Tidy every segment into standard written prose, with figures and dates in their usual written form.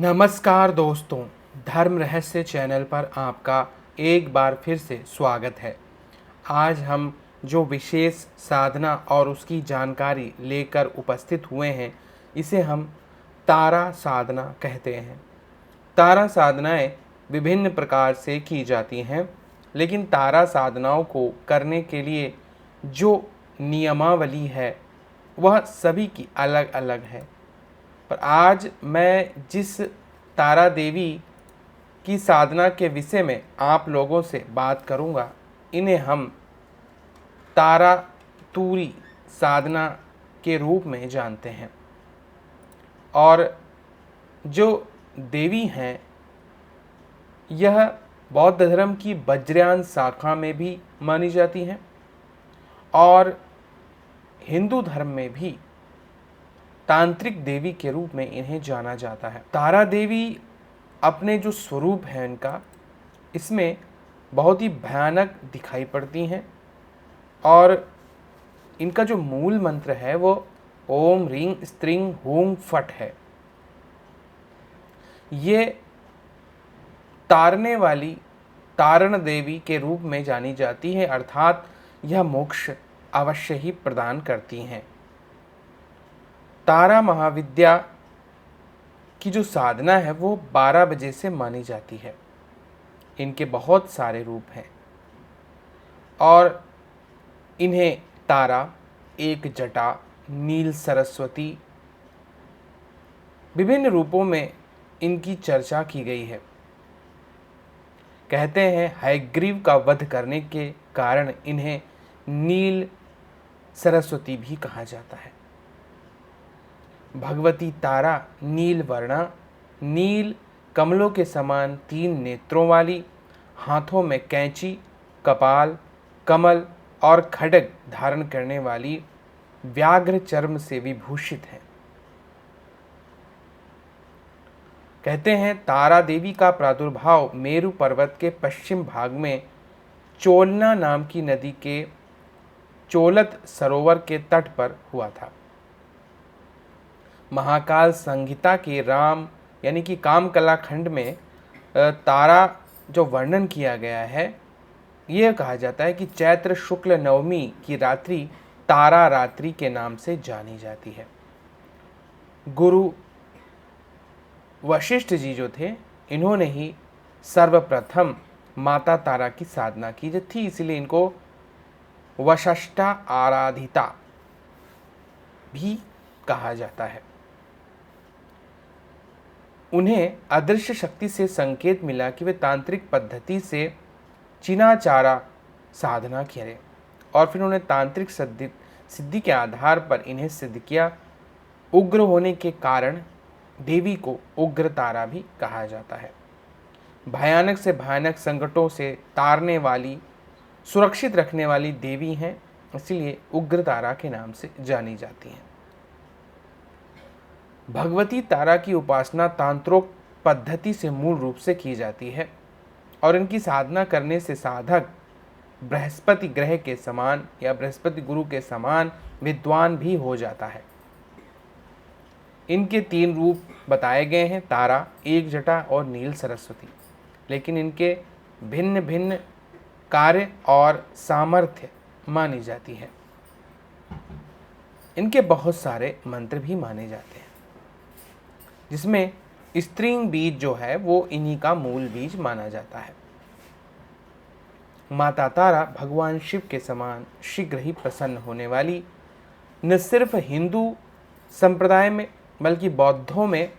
नमस्कार दोस्तों, धर्म रहस्य चैनल पर आपका एक बार फिर से स्वागत है। आज हम जो विशेष साधना और उसकी जानकारी लेकर उपस्थित हुए हैं, इसे हम तारा साधना कहते हैं। तारा साधनाएं विभिन्न प्रकार से की जाती हैं, लेकिन तारा साधनाओं को करने के लिए जो नियमावली है वह सभी की अलग अलग है। पर आज मैं जिस तारा देवी की साधना के विषय में आप लोगों से बात करूंगा, इन्हें हम तारा तूरी साधना के रूप में जानते हैं। और जो देवी हैं, यह बौद्ध धर्म की वज्रयान शाखा में भी मानी जाती हैं और हिंदू धर्म में भी तांत्रिक देवी के रूप में इन्हें जाना जाता है। तारा देवी अपने जो स्वरूप है इनका, इसमें बहुत ही भयानक दिखाई पड़ती हैं और इनका जो मूल मंत्र है वो ओम ह्रीं स्त्रीं हूं फट है। ये तारने वाली तारण देवी के रूप में जानी जाती है, अर्थात यह मोक्ष अवश्य ही प्रदान करती हैं। तारा महाविद्या की जो साधना है वो 12 बजे से मानी जाती है। इनके बहुत सारे रूप हैं और इन्हें तारा, एक जटा, नील सरस्वती, विभिन्न रूपों में इनकी चर्चा की गई है। कहते हैं हयग्रीव का वध करने के कारण इन्हें नील सरस्वती भी कहा जाता है। भगवती तारा नील वर्णा, नील कमलों के समान 3 नेत्रों वाली, हाथों में कैंची, कपाल, कमल और खड्ग धारण करने वाली, व्याघ्र चर्म से विभूषित है। कहते हैं तारा देवी का प्रादुर्भाव मेरु पर्वत के पश्चिम भाग में चोलना नाम की नदी के चोलत सरोवर के तट पर हुआ था। महाकाल संहिता के राम यानी कि कामकला खंड में तारा जो वर्णन किया गया है, यह कहा जाता है कि चैत्र शुक्ल नवमी की रात्रि तारा रात्रि के नाम से जानी जाती है। गुरु वशिष्ठ जी जो थे, इन्होंने ही सर्वप्रथम माता तारा की साधना की थी, इसलिए इनको वशिष्ठा आराधिता भी कहा जाता है। उन्हें अदृश्य शक्ति से संकेत मिला कि वे तांत्रिक पद्धति से चिनाचारा साधना करें और फिर उन्हें तांत्रिक सिद्धि के आधार पर इन्हें सिद्ध किया। उग्र होने के कारण देवी को उग्र तारा भी कहा जाता है। भयानक से भयानक संकटों से तारने वाली, सुरक्षित रखने वाली देवी हैं, इसलिए उग्र तारा के नाम से जानी जाती हैं। भगवती तारा की उपासना तांत्रोक्त पद्धति से मूल रूप से की जाती है और इनकी साधना करने से साधक बृहस्पति ग्रह के समान या बृहस्पति गुरु के समान विद्वान भी हो जाता है। इनके 3 रूप बताए गए हैं, तारा, एक जटा और नील सरस्वती, लेकिन इनके भिन्न भिन्न कार्य और सामर्थ्य मानी जाती है। इनके बहुत सारे मंत्र भी माने जाते हैं, जिसमें स्त्रींग बीज जो है वो इन्हीं का मूल बीज माना जाता है। माता तारा भगवान शिव के समान शीघ्र ही प्रसन्न होने वाली, न सिर्फ हिंदू संप्रदाय में बल्कि बौद्धों में,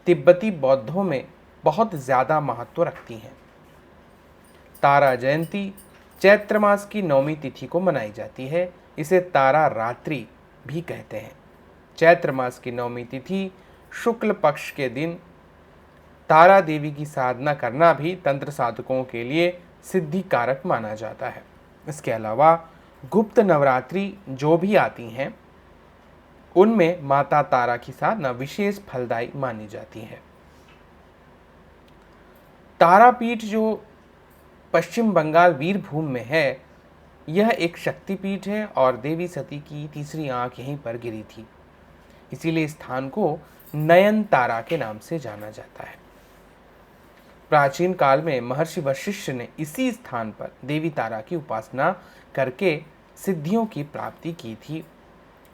तिब्बती बौद्धों में बहुत ज़्यादा महत्व रखती हैं। तारा जयंती चैत्र मास की 9वीं तिथि को मनाई जाती है। इसे तारा रात्रि भी कहते हैं। चैत्र मास की 9वीं तिथि शुक्ल पक्ष के दिन तारा देवी की साधना करना भी तंत्र साधकों के लिए सिद्धि कारक माना जाता है। इसके अलावा गुप्त नवरात्रि जो भी आती हैं, उनमें माता तारा की साधना विशेष फलदायी मानी जाती है। तारापीठ जो पश्चिम बंगाल वीरभूम में है, यह एक शक्तिपीठ है और देवी सती की तीसरी आंख यहीं पर गिरी थी। इसीलिए इस स्थान को नयनतारा के नाम से जाना जाता है। प्राचीन काल में महर्षि वशिष्ठ ने इसी स्थान पर देवी तारा की उपासना करके सिद्धियों की प्राप्ति की थी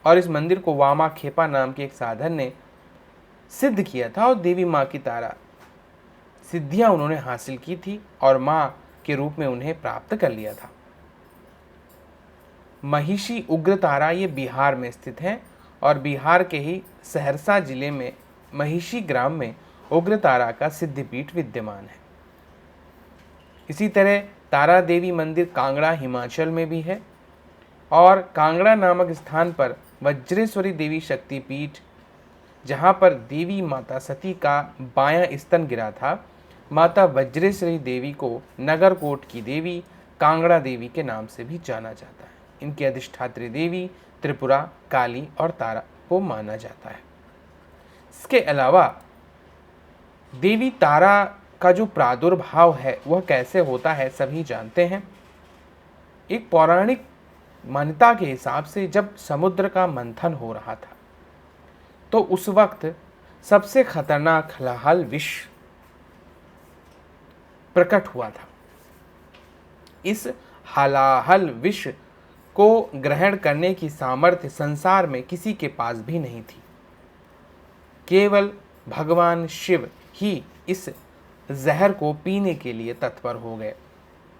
और इस मंदिर को वामा खेपा नाम के एक साधक ने सिद्ध किया था और देवी माँ की तारा सिद्धियां उन्होंने हासिल की थी और माँ के रूप में उन्हें प्राप्त कर लिया था। महिषी उग्र तारा ये बिहार में स्थित है और बिहार के ही सहरसा जिले में महिषी ग्राम में उग्र तारा का सिद्धिपीठ विद्यमान है। इसी तरह तारा देवी मंदिर कांगड़ा हिमाचल में भी है और कांगड़ा नामक स्थान पर वज्रेश्वरी देवी शक्तिपीठ, जहाँ पर देवी माता सती का बायां स्तन गिरा था, माता वज्रेश्वरी देवी को नगरकोट की देवी कांगड़ा देवी के नाम से भी जाना जाता है। इनकी अधिष्ठात्री देवी त्रिपुरा, काली और तारा को माना जाता है। इसके अलावा देवी तारा का जो प्रादुर्भाव है वह कैसे होता है सभी जानते हैं। एक पौराणिक मान्यता के हिसाब से जब समुद्र का मंथन हो रहा था तो उस वक्त सबसे खतरनाक हलाहल विष प्रकट हुआ था। इस हलाहल विष को ग्रहण करने की सामर्थ्य संसार में किसी के पास भी नहीं थी। केवल भगवान शिव ही इस जहर को पीने के लिए तत्पर हो गए,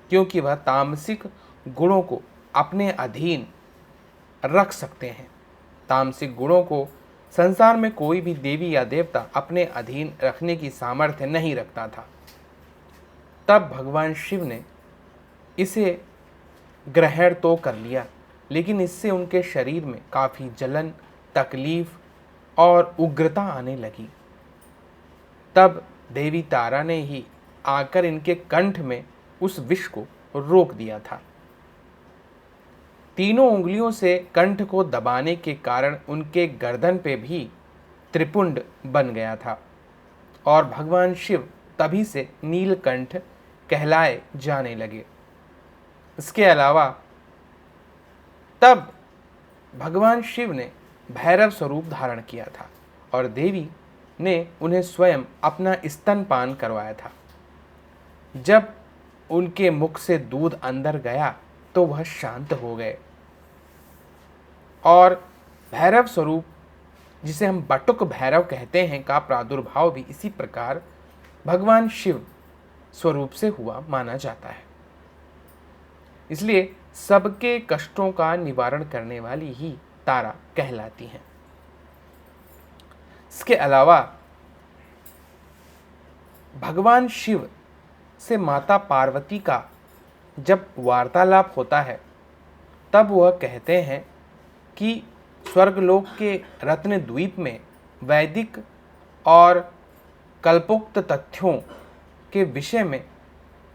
क्योंकि वह तामसिक गुणों को अपने अधीन रख सकते हैं। तामसिक गुणों को संसार में कोई भी देवी या देवता अपने अधीन रखने की सामर्थ्य नहीं रखता था। तब भगवान शिव ने इसे ग्रहण तो कर लिया, लेकिन इससे उनके शरीर में काफ़ी जलन, तकलीफ और उग्रता आने लगी। तब देवी तारा ने ही आकर इनके कंठ में उस विष को रोक दिया था। तीनों उंगलियों से कंठ को दबाने के कारण उनके गर्दन पे भी त्रिपुंड बन गया था और भगवान शिव तभी से नीलकंठ कहलाए जाने लगे। इसके अलावा तब भगवान शिव ने भैरव स्वरूप धारण किया था और देवी ने उन्हें स्वयं अपना स्तनपान करवाया था। जब उनके मुख से दूध अंदर गया तो वह शांत हो गए और भैरव स्वरूप, जिसे हम बटुक भैरव कहते हैं, का प्रादुर्भाव भी इसी प्रकार भगवान शिव स्वरूप से हुआ माना जाता है। इसलिए सबके कष्टों का निवारण करने वाली ही तारा कहलाती हैं। इसके अलावा भगवान शिव से माता पार्वती का जब वार्तालाप होता है तब वह कहते हैं कि स्वर्गलोक के रत्न द्वीप में वैदिक और कल्पोक्त तथ्यों के विषय में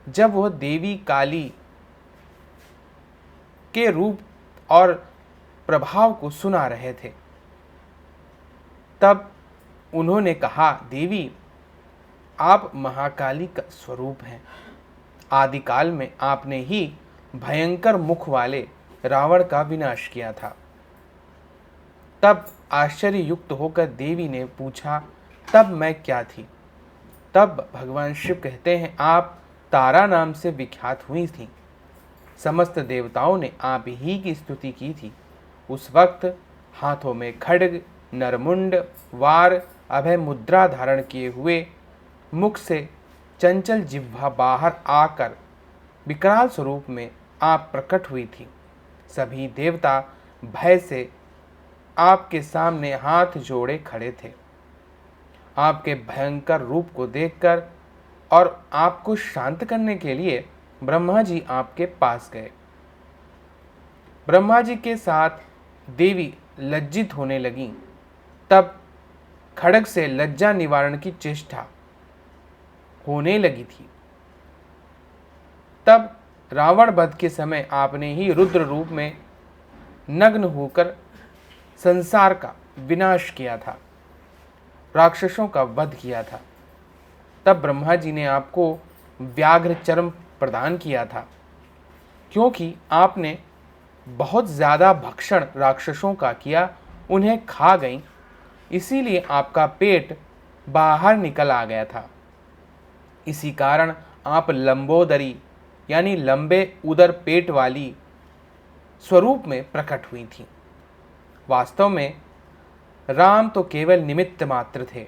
जब वह देवी काली के रूप और प्रभाव को सुना रहे थे तब उन्होंने कहा, देवी आप महाकाली का स्वरूप हैं। आदिकाल में आपने ही भयंकर मुख वाले रावण का विनाश किया था। तब आश्चर्य युक्त होकर देवी ने पूछा, तब मैं क्या थी? तब भगवान शिव कहते हैं, आप तारा नाम से विख्यात हुई थी। समस्त देवताओं ने आप ही की स्तुति की थी। उस वक्त हाथों में खड्ग, नरमुंड, वार, अभय मुद्रा धारण किए हुए, मुख से चंचल जिह्वा बाहर आकर विकराल स्वरूप में आप प्रकट हुई थी। सभी देवता भय से आपके सामने हाथ जोड़े खड़े थे। आपके भयंकर रूप को देखकर और आपको शांत करने के लिए ब्रह्मा जी आपके पास गए। ब्रह्मा जी के साथ देवी लज्जित होने लगीं। तब खड्ग से लज्जा निवारण की चेष्टा होने लगी थी। तब रावण वध के समय आपने ही रुद्र रूप में नग्न होकर संसार का विनाश किया था, राक्षसों का वध किया था। तब ब्रह्मा जी ने आपको व्याघ्र चर्म प्रदान किया था, क्योंकि आपने बहुत ज़्यादा भक्षण राक्षसों का किया, उन्हें खा गईं इसीलिए आपका पेट बाहर निकल आ गया था। इसी कारण आप लंबोदरी यानी लंबे उदर पेट वाली स्वरूप में प्रकट हुई थी। वास्तव में राम तो केवल निमित्त मात्र थे।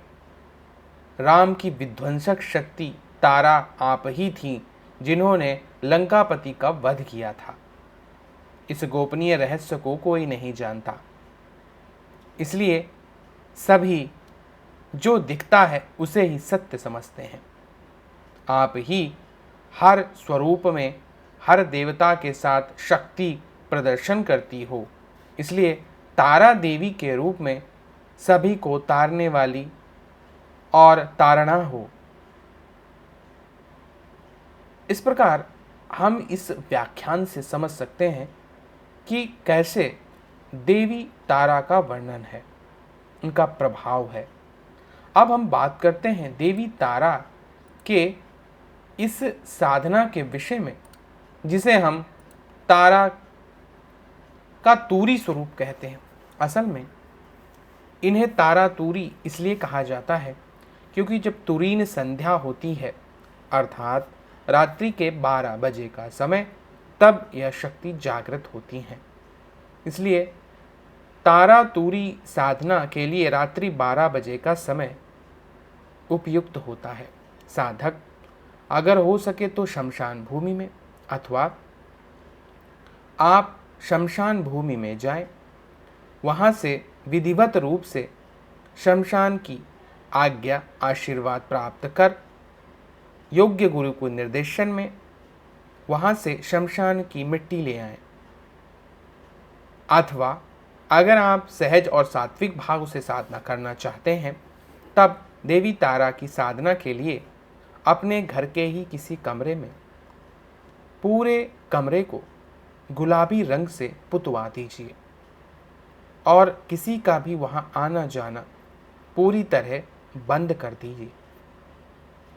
राम की विध्वंसक शक्ति तारा आप ही थी, जिन्होंने लंकापति का वध किया था। इस गोपनीय रहस्य को कोई नहीं जानता, इसलिए सभी जो दिखता है उसे ही सत्य समझते हैं। आप ही हर स्वरूप में हर देवता के साथ शक्ति प्रदर्शन करती हो, इसलिए तारा देवी के रूप में सभी को तारने वाली और तारणा हो। इस प्रकार हम इस व्याख्यान से समझ सकते हैं कि कैसे देवी तारा का वर्णन है, उनका प्रभाव है। अब हम बात करते हैं देवी तारा के इस साधना के विषय में, जिसे हम तारा का तूरी स्वरूप कहते हैं। असल में इन्हें तारा तूरी इसलिए कहा जाता है क्योंकि जब तुरीन संध्या होती है, अर्थात रात्रि के 12 बजे का समय, तब यह शक्ति जागृत होती हैं। इसलिए तारा तूरी साधना के लिए रात्रि 12 बजे का समय उपयुक्त होता है। साधक अगर हो सके तो शमशान भूमि में, अथवा आप शमशान भूमि में जाएं, वहाँ से विधिवत रूप से शमशान की आज्ञा आशीर्वाद प्राप्त कर योग्य गुरु को निर्देशन में वहाँ से शमशान की मिट्टी ले आएं। अथवा अगर आप सहज और सात्विक भाव से साधना करना चाहते हैं, तब देवी तारा की साधना के लिए अपने घर के ही किसी कमरे में पूरे कमरे को गुलाबी रंग से पुतवा दीजिए और किसी का भी वहाँ आना जाना पूरी तरह बंद कर दीजिए।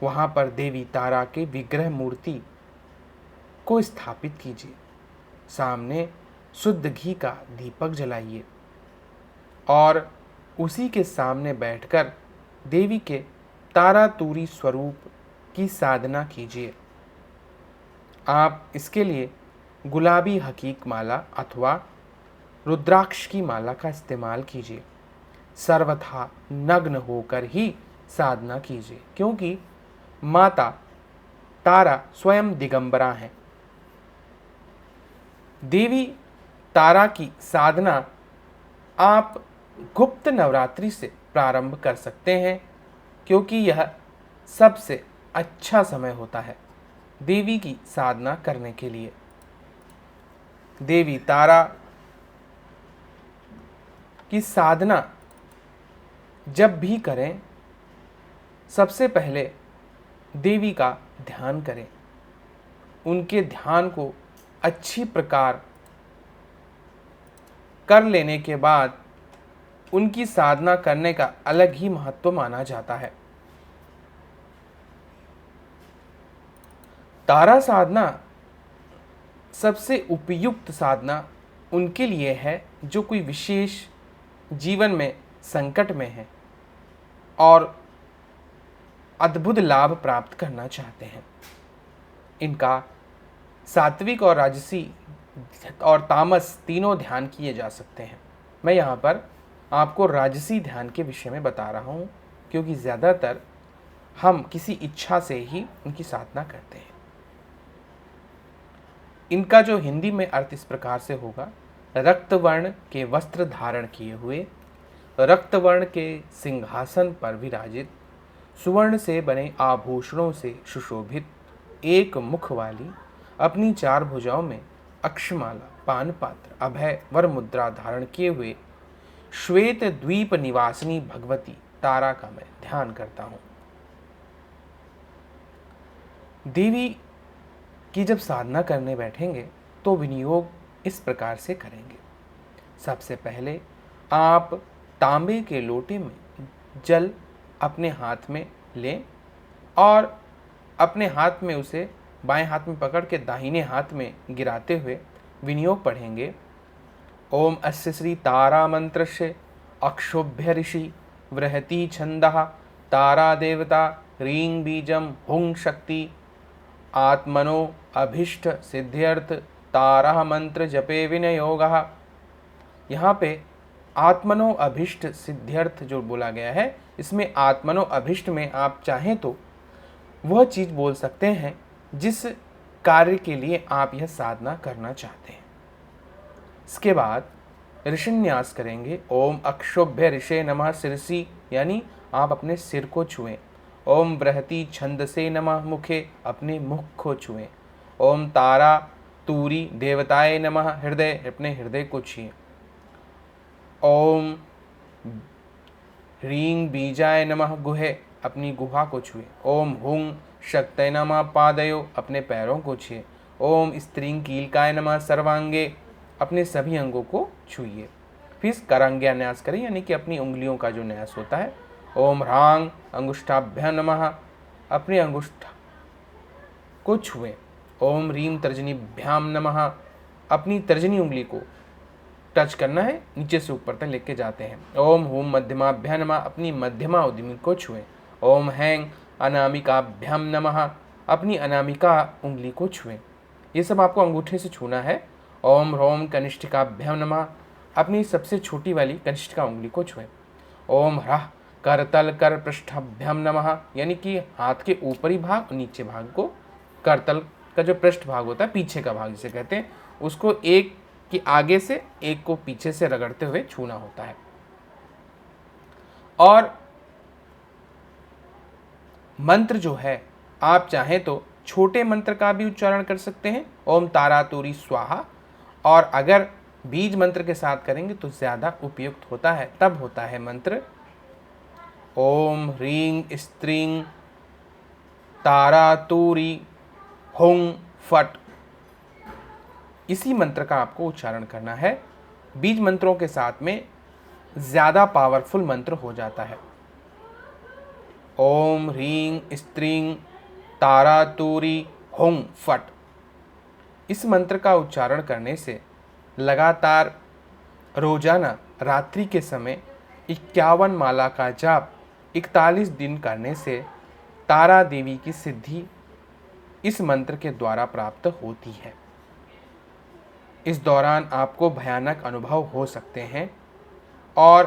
वहाँ पर देवी तारा के विग्रह मूर्ति को स्थापित कीजिए। सामने शुद्ध घी का दीपक जलाइए और उसी के सामने बैठकर देवी के तारा तूरी स्वरूप की साधना कीजिए। आप इसके लिए गुलाबी हकीक माला अथवा रुद्राक्ष की माला का इस्तेमाल कीजिए। सर्वथा नग्न होकर ही साधना कीजिए, क्योंकि माता तारा स्वयं दिगंबरा हैं। देवी तारा की साधना आप गुप्त नवरात्रि से प्रारंभ कर सकते हैं, क्योंकि यह सबसे अच्छा समय होता है देवी की साधना करने के लिए। देवी तारा की साधना जब भी करें, सबसे पहले देवी का ध्यान करें। उनके ध्यान को अच्छी प्रकार कर लेने के बाद उनकी साधना करने का अलग ही महत्व माना जाता है। तारा साधना सबसे उपयुक्त साधना उनके लिए है जो कोई विशेष जीवन में संकट में है और अद्भुत लाभ प्राप्त करना चाहते हैं। इनका सात्विक और राजसी और तामस तीनों ध्यान किए जा सकते हैं। मैं यहाँ पर आपको राजसी ध्यान के विषय में बता रहा हूँ, क्योंकि ज़्यादातर हम किसी इच्छा से ही उनकी साधना करते हैं। इनका जो हिंदी में अर्थ इस प्रकार से होगा: रक्तवर्ण के वस्त्र धारण किए हुए, रक्तवर्ण के सिंहासन पर विराजित, सुवर्ण से बने आभूषणों से सुशोभित, एक मुख वाली, अपनी 4 भुजाओं में अक्षमाला, पानपात्र, अभय वर मुद्रा धारण किए हुए श्वेत द्वीप निवासिनी भगवती तारा का मैं ध्यान करता हूँ। देवी की जब साधना करने बैठेंगे तो विनियोग इस प्रकार से करेंगे। सबसे पहले आप तांबे के लोटे में जल अपने हाथ में लें और अपने हाथ में उसे बाएं हाथ में पकड़ के दाहिने हाथ में गिराते हुए विनियोग पढ़ेंगे। ओम अस्य श्री तारा मंत्रस्य अक्षोभ्य ऋषि वृहति छंदः तारा देवता ह्रीं बीजम हुं शक्ति आत्मनो अभिष्ट सिद्ध्यर्थ तारा मंत्र जपे विनियोगः। यहाँ पे आत्मनो अभिष्ट सिद्ध्यर्थ जो बोला गया है, इसमें आत्मनो अभिष्ट में आप चाहें तो वह चीज़ बोल सकते हैं जिस कार्य के लिए आप यह साधना करना चाहते हैं। इसके बाद ऋषिन्यास करेंगे। ओम अक्षोभ्य ऋषे नमः शिरसी, यानी आप अपने सिर को छुएं। ओम बृहति छंदसे नमः मुखे, अपने मुख को छुएं। ओम तारा तूरी देवताय नमः हृदय, अपने हृदय को छुएं। ओम ह्रीं बीजाय नमः गुहे, अपनी गुहा को छुए। ओम हुं शक्तय नमः पादयो, अपने पैरों को छुए। ओम स्त्रीं कीलकाय नमः सर्वांगे, अपने सभी अंगों को छुइए। फिर करांग्या न्यास करें, यानी कि अपनी उंगलियों का जो न्यास होता है। ओम ह्रांग अंगुष्ठाभ्य नमः, अपने अंगुष्ठ को छुए। ओम ह्रीं तर्जनीभ्याम नमः, अपनी तर्जनी उंगली को टच करना है, नीचे से ऊपर तक लेके जाते हैं। ओम हूम मध्यमाभ्याम नमः, अपनी मध्यमा उंगली को छुएं। ओम हैंग अनामिकाभ्याम नमः, अपनी अनामिका उंगली को छुएं। ये सब आपको अंगूठे से छूना है। ओम ह्रोम कनिष्ठिकाभ्याम नमः, अपनी सबसे छोटी वाली कनिष्ठिका उंगली को छुएं। ओम ह्रः करतल कर पृष्ठाभ्याम नमः, यानी कि हाथ के ऊपरी भाग और नीचे भाग को, करतल का जो पृष्ठ भाग होता है, पीछे का भाग जिसे कहते हैं, उसको एक कि आगे से एक को पीछे से रगड़ते हुए छूना होता है। और मंत्र जो है, आप चाहें तो छोटे मंत्र का भी उच्चारण कर सकते हैं, ओम तारा तूरी स्वाहा, और अगर बीज मंत्र के साथ करेंगे तो ज़्यादा उपयुक्त होता है। तब होता है मंत्र ओम ह्रीं स्त्रीं तारा तूरी हुं फट। इसी मंत्र का आपको उच्चारण करना है। बीज मंत्रों के साथ में ज़्यादा पावरफुल मंत्र हो जाता है। ओम ह्रीं स्त्रीं तारा तूरी हुं फट। इस मंत्र का उच्चारण करने से लगातार रोजाना रात्रि के समय 51 माला का जाप 41 दिन करने से तारा देवी की सिद्धि इस मंत्र के द्वारा प्राप्त होती है। इस दौरान आपको भयानक अनुभव हो सकते हैं और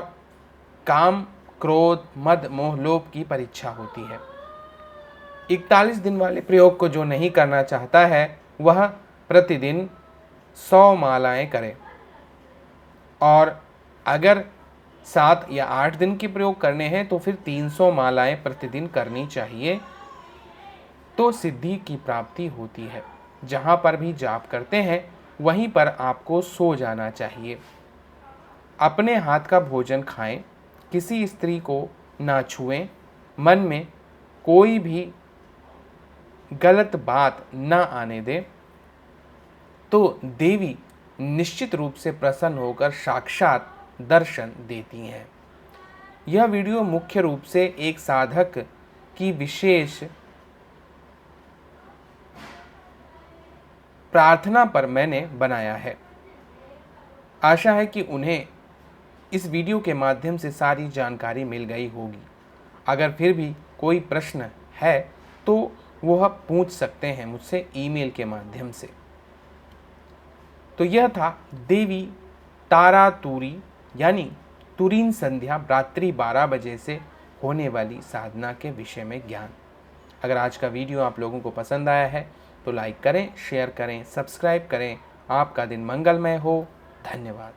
काम, क्रोध, मद, मोह, लोभ की परीक्षा होती है। 41 दिन वाले प्रयोग को जो नहीं करना चाहता है वह प्रतिदिन 100 मालाएं करे, और अगर 7 या 8 दिन के प्रयोग करने हैं तो फिर 300 मालाएं प्रतिदिन करनी चाहिए, तो सिद्धि की प्राप्ति होती है। जहाँ पर भी जाप करते हैं वहीं पर आपको सो जाना चाहिए। अपने हाथ का भोजन खाएं, किसी स्त्री को ना छुएं, मन में कोई भी गलत बात ना आने दें, तो देवी निश्चित रूप से प्रसन्न होकर साक्षात दर्शन देती हैं। यह वीडियो मुख्य रूप से एक साधक की विशेष प्रार्थना पर मैंने बनाया है। आशा है कि उन्हें इस वीडियो के माध्यम से सारी जानकारी मिल गई होगी। अगर फिर भी कोई प्रश्न है तो वह पूछ सकते हैं मुझसे ईमेल के माध्यम से। तो यह था देवी तारा तूरी यानी तुरीन संध्या रात्रि 12 बजे से होने वाली साधना के विषय में ज्ञान। अगर आज का वीडियो आप लोगों को पसंद आया है तो लाइक करें, शेयर करें, सब्सक्राइब करें। आपका दिन मंगलमय हो। धन्यवाद।